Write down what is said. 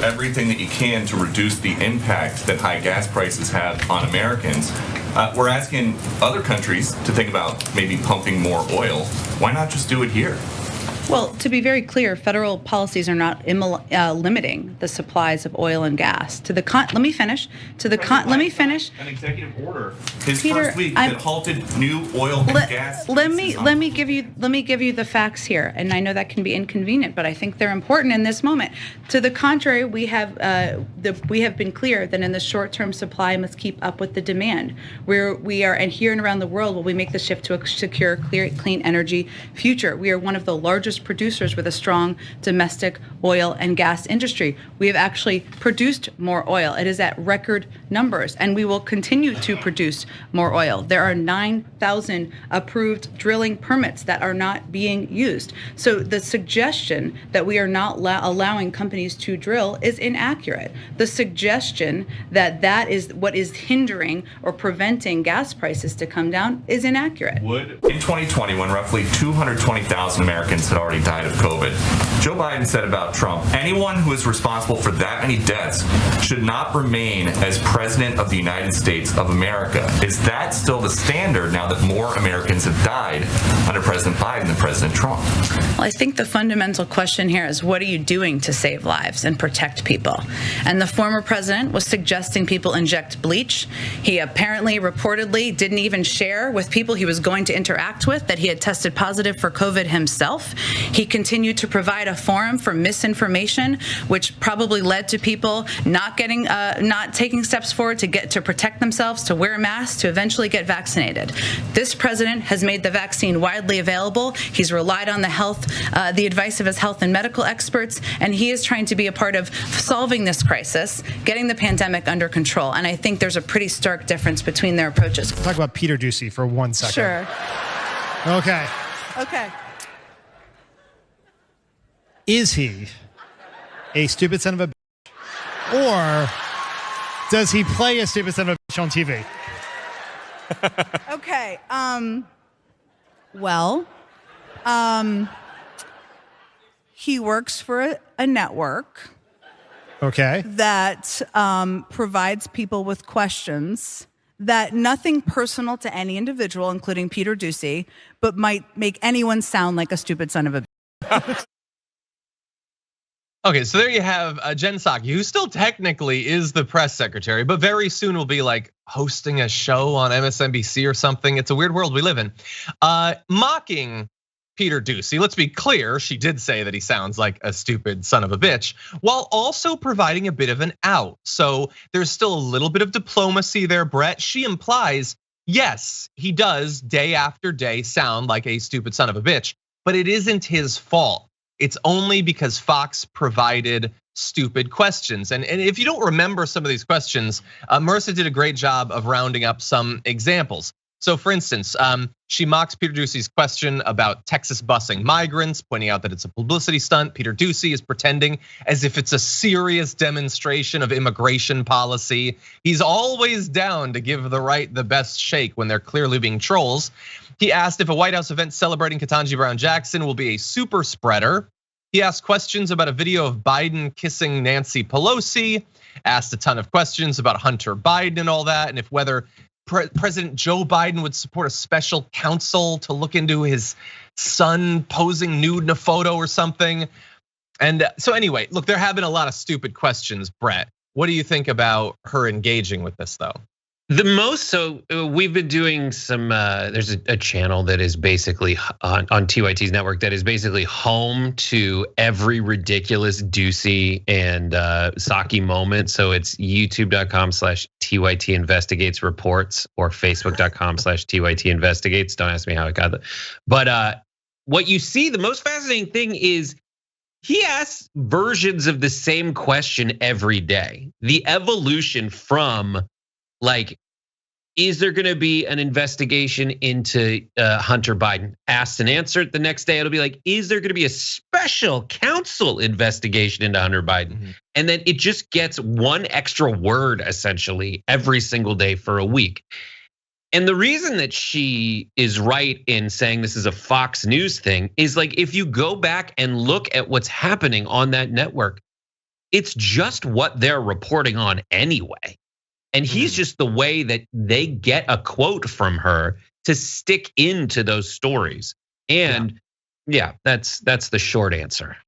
do everything that you can to reduce the impact that high gas prices have on Americans. We're asking other countries to think about maybe pumping more oil. Why not just do it here? Well, to be very clear, federal policies are not limiting the supplies of oil and gas. Let me finish. Let me finish. An executive order his Peter, first week that halted new oil and gas. Let me give you the facts here, and I know that can be inconvenient, but I think they're important in this moment. To the contrary, we have been clear that in the short term, supply must keep up with the demand. We are, and here and around the world, will we make the shift to a secure, clean energy future. We are one of the largest producers with a strong domestic oil and gas industry. We have actually produced more oil. It is at record numbers, and we will continue to produce more oil. There are 9,000 approved drilling permits that are not being used. So the suggestion that we are not allowing companies to drill is inaccurate. The suggestion that that is what is hindering or preventing gas prices to come down is inaccurate. In 2020, when roughly 220,000 Americans had already died of COVID, Joe Biden said about Trump, anyone who is responsible for that many deaths should not remain as president of the United States of America. Is that still the standard now that more Americans have died under President Biden than President Trump? Well, I think the fundamental question here is, what are you doing to save lives and protect people? And the former president was suggesting people inject bleach. He apparently, reportedly, didn't even share with people he was going to interact with that he had tested positive for COVID himself. He continued to provide a forum for misinformation, which probably led to people not taking steps forward to protect themselves, to wear masks, to eventually get vaccinated. This president has made the vaccine widely available. He's relied on the advice of his health and medical experts, and he is trying to be a part of solving this crisis, getting the pandemic under control. And I think there's a pretty stark difference between their approaches. Talk about Peter Doocy for 1 second. Sure. Okay. Okay. Is he a stupid son of a bitch? Or does he play a stupid son of a bitch on TV? Okay. He works for a network. Okay. That provides people with questions that nothing personal to any individual, including Peter Doocy, but might make anyone sound like a stupid son of a bitch. Okay, so there you have Jen Psaki, who still technically is the press secretary, but very soon will be like hosting a show on MSNBC or something. It's a weird world we live in. Mocking Peter Doocy. Let's be clear, she did say that he sounds like a stupid son of a bitch, while also providing a bit of an out. So there's still a little bit of diplomacy there, Brett. She implies, yes, he does day after day sound like a stupid son of a bitch, but it isn't his fault. It's only because Fox provided stupid questions. And if you don't remember some of these questions, Marissa did a great job of rounding up some examples. So for instance, she mocks Peter Doocy's question about Texas busing migrants, pointing out that it's a publicity stunt. Peter Doocy is pretending as if it's a serious demonstration of immigration policy. He's always down to give the right the best shake when they're clearly being trolls. He asked if a White House event celebrating Ketanji Brown Jackson will be a super spreader. He asked questions about a video of Biden kissing Nancy Pelosi, asked a ton of questions about Hunter Biden and all that, and if whether President Joe Biden would support a special counsel to look into his son posing nude in a photo or something. And so anyway, look, they're having a lot of stupid questions, Brett. What do you think about her engaging with this though? So we've been doing some, there's a channel that is basically on TYT's network that is basically home to every ridiculous Doocy and Psaki moment. So it's youtube.com/TYT investigates reports or facebook.com/TYT investigates. Don't ask me how it got that. But what you see, the most fascinating thing is he asks versions of the same question every day. The evolution from like, is there gonna be an investigation into Hunter Biden? Asked and answered. The next day it'll be like, is there gonna be a special counsel investigation into Hunter Biden? Mm-hmm. And then it just gets one extra word essentially every single day for a week. And the reason that she is right in saying this is a Fox News thing is like, if you go back and look at what's happening on that network, it's just what they're reporting on anyway. And he's just the way that they get a quote from her to stick into those stories. And yeah, that's the short answer.